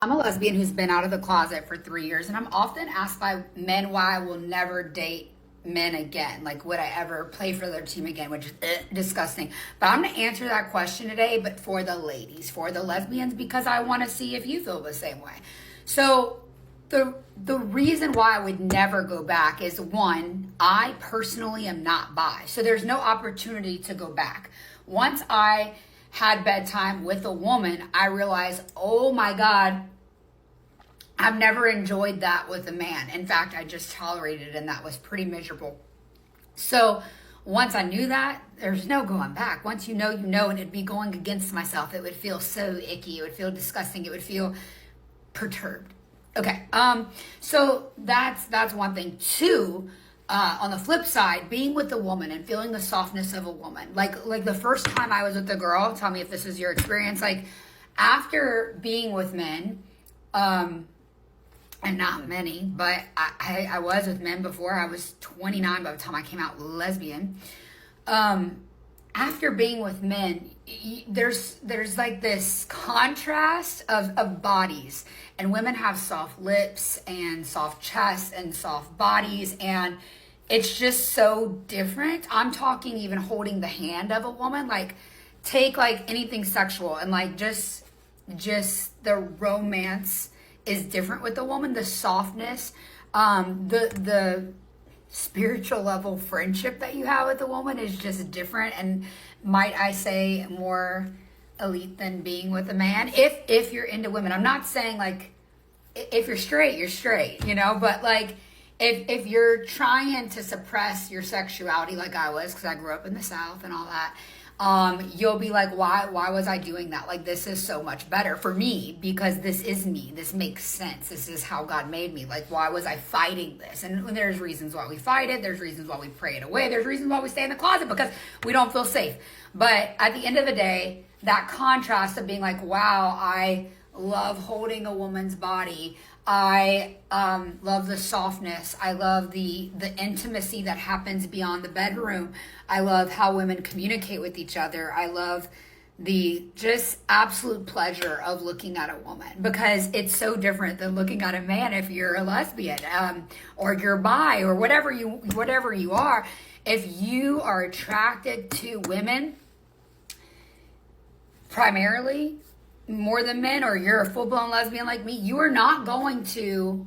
I'm a lesbian who's been out of the closet for 3 years, and I'm often asked by men why I will never date men again. Like, would I ever play for their team again, which is disgusting. But I'm going to answer that question today, but for the ladies, for the lesbians, because I want to see if you feel the same way. So the reason why I would never go back is, one, I personally am not bi. So there's no opportunity to go back. Once I had bedtime with a woman, I realized, oh my God, I've never enjoyed that with a man. In fact, I just tolerated it, and that was pretty miserable. So once I knew that, there's no going back. Once you know, and it'd be going against myself. It would feel so icky. It would feel disgusting. It would feel perturbed. Okay. So that's one thing. Two, on the flip side, being with a woman and feeling the softness of a woman. Like the first time I was with a girl, tell me if this is your experience. Like, after being with men, and not many, but I was with men before. I was 29 by the time I came out lesbian. After being with men, there's like this contrast of bodies, and women have soft lips and soft chests and soft bodies, and it's just so different. I'm talking even holding the hand of a woman, like take like anything sexual, and like just the romance is different with the woman. The softness, the spiritual level friendship that you have with a woman is just different, and might I say more elite than being with a man, if you're into women. I'm not saying like if you're straight, you're straight, you know, but like if you're trying to suppress your sexuality like I was, because I grew up in the South and all that, you'll be like, why was I doing that? Like, this is so much better for me, because this is me. This makes sense. This is how God made me. Like, why was I fighting this? And there's reasons why we fight it. There's reasons why we pray it away. There's reasons why we stay in the closet, because we don't feel safe. But at the end of the day, that contrast of being like, wow, I love holding a woman's body. I love the softness. I love the intimacy that happens beyond the bedroom. I love how women communicate with each other. I love the just absolute pleasure of looking at a woman, because it's so different than looking at a man if you're a lesbian, or you're bi, or whatever you are. If you are attracted to women primarily more than men, or you're a full-blown lesbian like me, you are not going to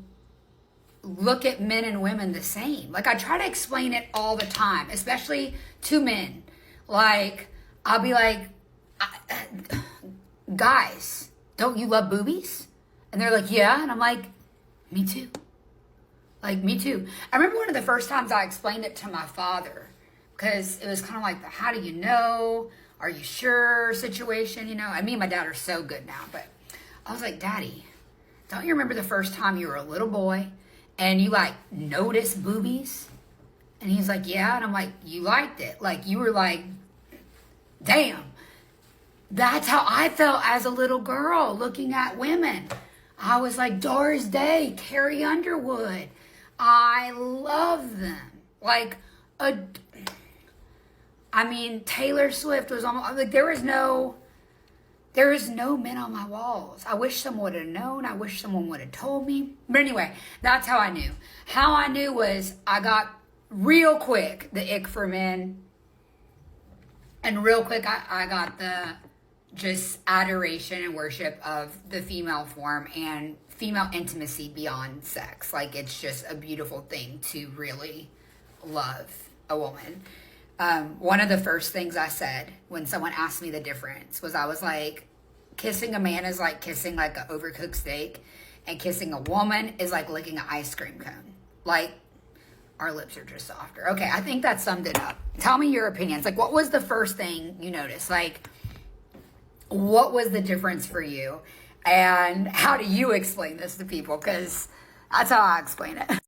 look at men and women the same. Like, I try to explain it all the time, especially to men. Like, I'll be like, guys, don't you love boobies? And they're like, yeah. And I'm like, me too. Like, me too. I remember one of the first times I explained it to my father, because it was kind of like the how do you know, are you sure situation, you know? And me and my dad are so good now, but I was like, Daddy, don't you remember the first time you were a little boy and you like noticed boobies? And he's like, yeah. And I'm like, you liked it. Like, you were like, damn, that's how I felt as a little girl looking at women. I was like, Doris Day, Carrie Underwood. I love them. Like, Taylor Swift was almost like, there is no men on my walls. I wish someone would have known. I wish someone would have told me. But anyway, that's how I knew. How I knew was I got real quick the ick for men. And real quick, I got the just adoration and worship of the female form and female intimacy beyond sex. Like, it's just a beautiful thing to really love a woman. One of the first things I said when someone asked me the difference was, I was like, kissing a man is like kissing like an overcooked steak, and kissing a woman is like licking an ice cream cone. Like, our lips are just softer. Okay, I think that summed it up. Tell me your opinions. Like, what was the first thing you noticed? Like, what was the difference for you? And how do you explain this to people? Because that's how I explain it.